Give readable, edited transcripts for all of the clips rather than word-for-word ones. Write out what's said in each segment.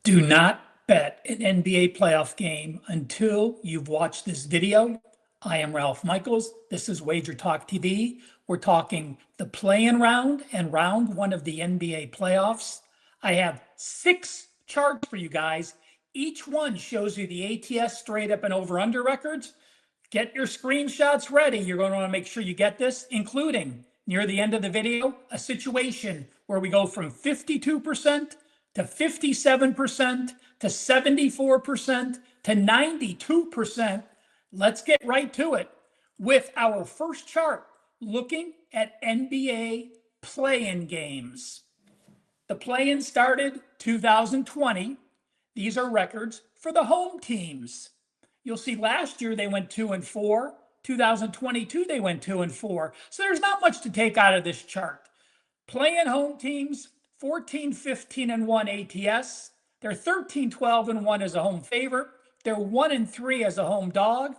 Do not bet an NBA playoff game until you've watched this video. I am Ralph Michaels. This is Wager Talk TV. We're talking the play-in round and round one of the NBA playoffs. I have 6 charts for you guys. Each one shows you the ATS straight up and over under records. Get your screenshots ready. You're going to want to make sure you get this, including near the end of the video, a situation where we go from 52% to 57% to 74% to 92%. Let's get right to it with our first chart looking at NBA play-in games. The play-in started 2020. These are records for the home teams. You'll see last year they went 2-4. 2022 they went 2-4. So there's not much to take out of this chart. Play-in home teams 14-15-1 ATS. They're 13-12-1 as a home favorite. They're 1-3 as a home dog.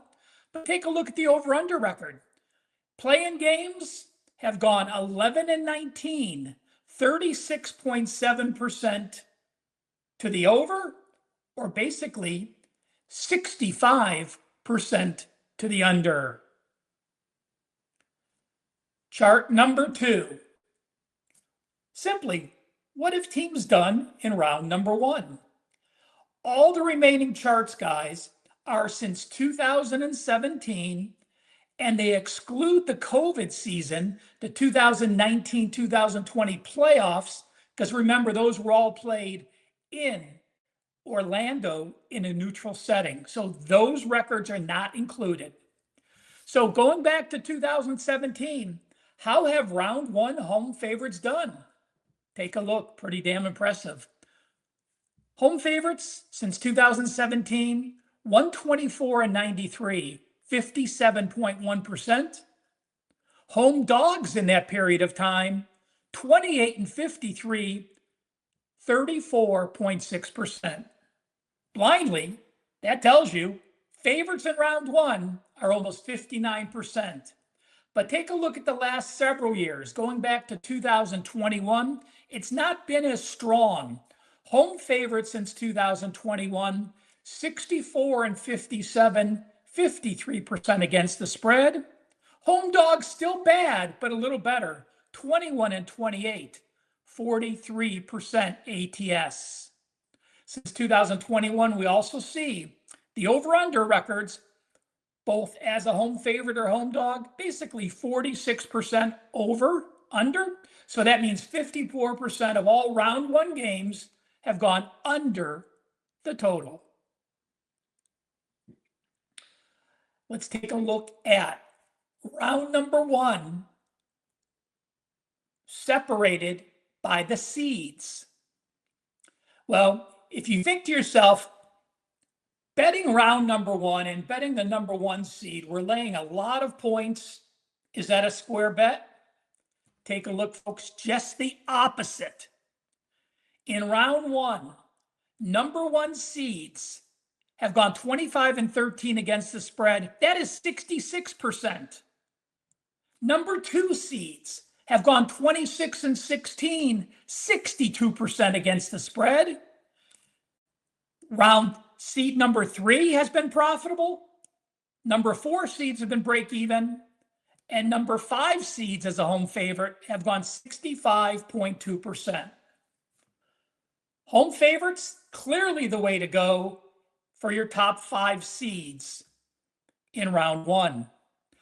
But take a look at the over-under record. Play-in games have gone 11-19, 36.7% to the over, or basically 65% to the under. Chart number 2. Simply, what have teams done in round number 1? All the remaining charts, guys, are since 2017, and they exclude the COVID season, the 2019-2020 playoffs, because remember, those were all played in Orlando in a neutral setting. So those records are not included. So going back to 2017, how have round 1 home favorites done? Take a look, pretty damn impressive. Home favorites since 2017, 124-93, 57.1%. Home dogs in that period of time, 28-53, 34.6%. Blindly, that tells you favorites in round 1 are almost 59%. But take a look at the last several years. Going back to 2021, it's not been as strong. Home favorites since 2021, 64-57, 53% against the spread. Home dogs still bad, but a little better, 21-28, 43% ATS. Since 2021, we also see the over-under records, both as a home favorite or home dog, basically 46% over, under. So that means 54% of all round 1 games have gone under the total. Let's take a look at round number 1, separated by the seeds. Well, if you think to yourself, betting round number 1 and betting the number 1 seed, we're laying a lot of points. Is that a square bet? Take a look, folks, just the opposite. In round 1, number 1 seeds have gone 25-13 against the spread. That is 66%. Number 2 seeds have gone 26-16, 62% against the spread. Round seed number 3 has been profitable. Number 4 seeds have been break even. And number 5 seeds as a home favorite have gone 65.2%. Home favorites, clearly the way to go for your top 5 seeds in round 1.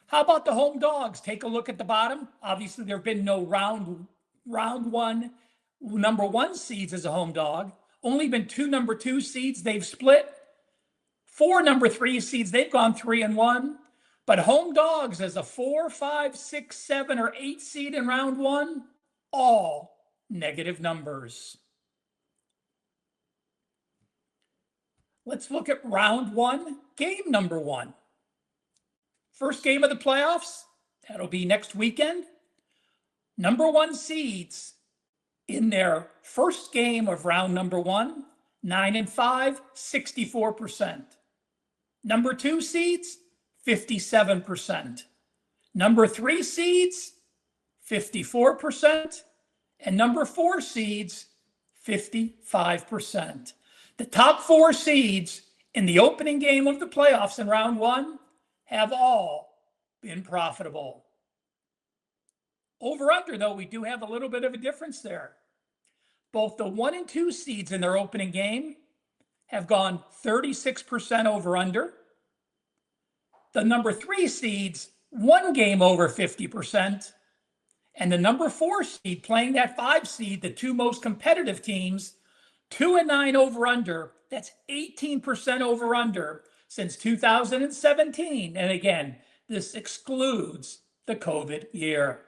How about the home dogs? Take a look at the bottom. Obviously, there have been no round 1 number 1 seeds as a home dog. Only been 2 number 2 seeds. They've split. 4 number 3 seeds. They've gone 3-1. But home dogs as a 4, 5, 6, 7, or 8 seed in round 1, all negative numbers. Let's look at round 1, game number 1. First game of the playoffs, that'll be next weekend. Number 1 seeds in their first game of round number 1, 9-5, 64%. Number 2 seeds, 57%. Number 3 seeds, 54%. And number 4 seeds, 55%. The top 4 seeds in the opening game of the playoffs in round 1 have all been profitable. Over under, though, we do have a little bit of a difference there. Both the 1 and 2 seeds in their opening game have gone 36% over under. The number 3 seeds, 1 game over 50%. And the number 4 seed playing that 5 seed, the 2 most competitive teams, 2 and 9 over under. That's 18% over under since 2017. And again, this excludes the COVID year.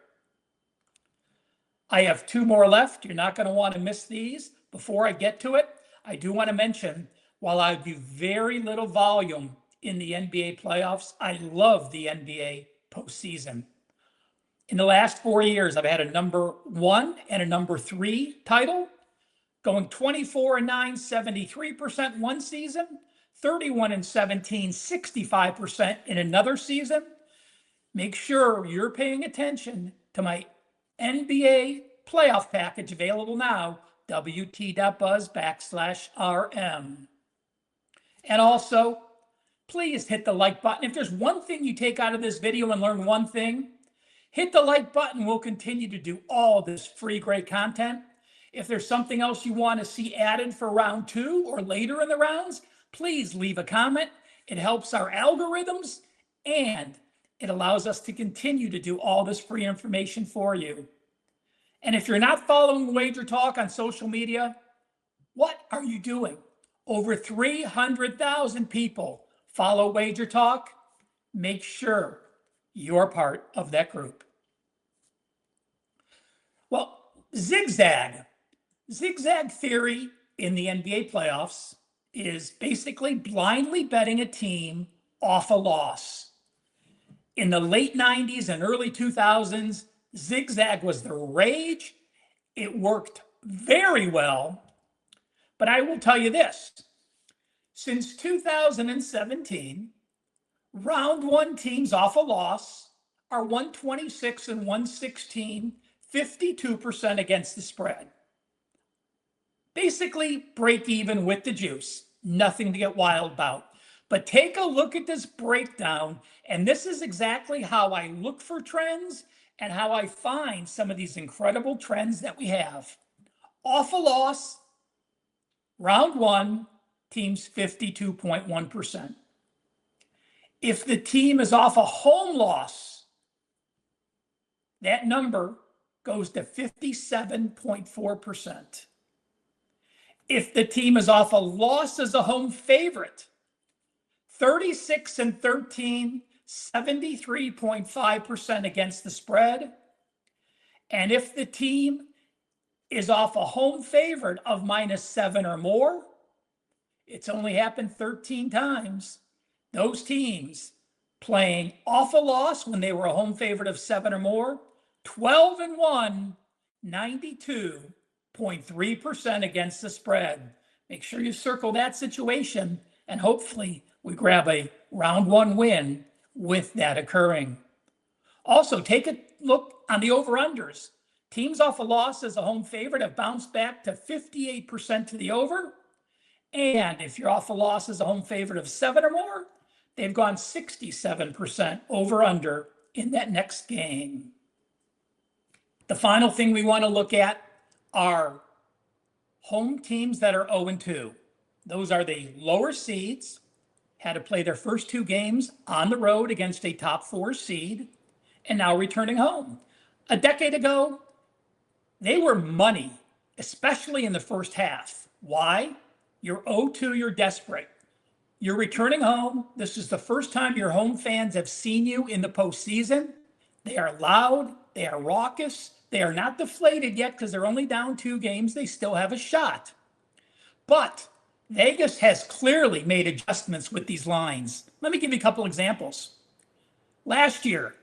I have 2 more left. You're not going to want to miss these. Before I get to it, I do want to mention, while I do very little volume in the NBA playoffs, I love the NBA postseason. In the last 4 years, I've had a number 1 and a number 3 title, going 24-9, 73% one season, 31-17, 65% in another season. Make sure you're paying attention to my NBA playoff package available now, wt.buzz/RM. And also, please hit the like button. If there's one thing you take out of this video and learn one thing, hit the like button. We'll continue to do all this free, great content. If there's something else you want to see added for round 2 or later in the rounds, please leave a comment. It helps our algorithms and it allows us to continue to do all this free information for you. And if you're not following Wager Talk on social media, what are you doing? Over 300,000 people follow Wager Talk. Make sure you're part of that group. Well, zigzag theory in the NBA playoffs is basically blindly betting a team off a loss. In the late 90s and early 2000s, zigzag was the rage. It worked very well. But I will tell you this, since 2017, round 1 teams off a loss are 126 and 116, 52% against the spread. Basically, break even with the juice. Nothing to get wild about. But take a look at this breakdown, and this is exactly how I look for trends and how I find some of these incredible trends that we have. Off a loss, round 1, teams 52.1%. If the team is off a home loss, that number goes to 57.4%. If the team is off a loss as a home favorite, 36-13, 73.5% against the spread. And if the team is off a home favorite of -7 or more, it's only happened 13 times. Those teams playing off a loss when they were a home favorite of 7 or more, 12-1, 92.3% against the spread. Make sure you circle that situation, and hopefully we grab a round 1 win with that occurring. Also, take a look on the over-unders. Teams off a loss as a home favorite have bounced back to 58% to the over. And if you're off a loss as a home favorite of 7 or more, they've gone 67% over-under in that next game. The final thing we want to look at are home teams that are 0-2. Those are the lower seeds, had to play their first 2 games on the road against a top 4 seed, and now returning home. A decade ago, they were money, especially in the first half. Why? You're 0-2, you're desperate. You're returning home. This is the first time your home fans have seen you in the postseason. They are loud, they are raucous, they are not deflated yet because they're only down 2 games. They still have a shot. But Vegas has clearly made adjustments with these lines. Let me give you a couple examples. Last year,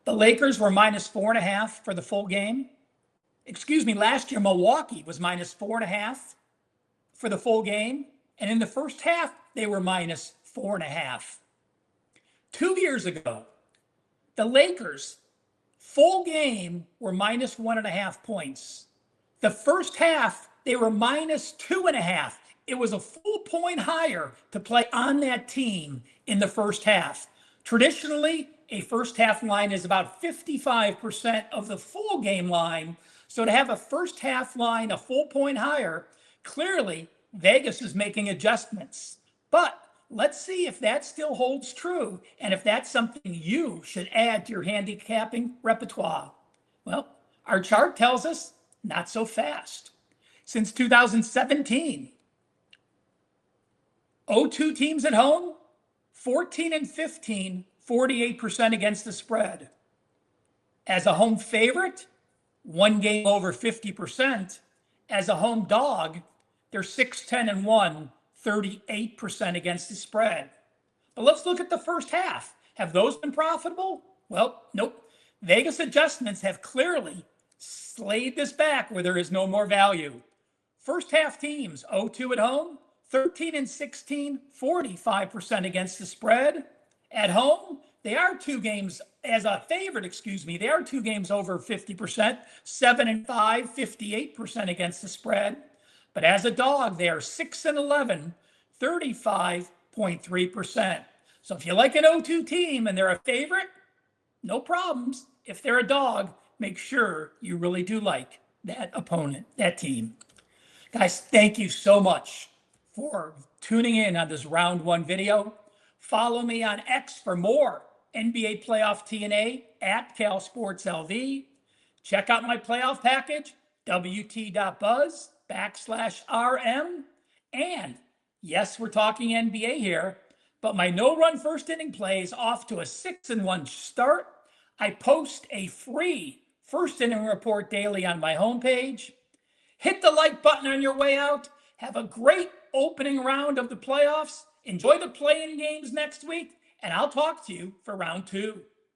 the Lakers were -4.5 for the full game. Last year, Milwaukee was -4.5 for the full game. And in the first half, they were -4.5. 2 years ago, the Lakers, full game, were -1.5 points. The first half, they were -2.5. It was a full point higher to play on that team in the first half. Traditionally, a first half line is about 55% of the full game line. So to have a first half line a full point higher, clearly Vegas is making adjustments. But let's see if that still holds true and if that's something you should add to your handicapping repertoire. Well, our chart tells us not so fast. Since 2017, 0-2 teams at home, 14 and 15, 48% against the spread. As a home favorite, one game over 50%. As a home dog, they're 6-10 and 1, 38% against the spread. But let's look at the first half. Have those been profitable? Well, nope. Vegas adjustments have clearly slayed this back where there is no more value. First half teams, 0-2 at home, 13 and 16, 45% against the spread. At home, they are two games as a favorite, they are two games over 50%, 7 and 5, 58% against the spread. But as a dog, they are 6 and 11, 35.3%. So if you like an 0-2 team and they're a favorite, no problems. If they're a dog, make sure you really do like that opponent, that team. Guys, thank you so much for tuning in on this round one video. Follow me on X for more NBA playoff TNA at CalSportsLV. Check out my playoff package, wt.buzz/RM. And yes, we're talking NBA here, but my no-run first inning play is off to a 6-1 start. I post a free first inning report daily on my homepage. Hit the like button on your way out. Have a great opening round of the playoffs. Enjoy the play-in games next week, and I'll talk to you for round two.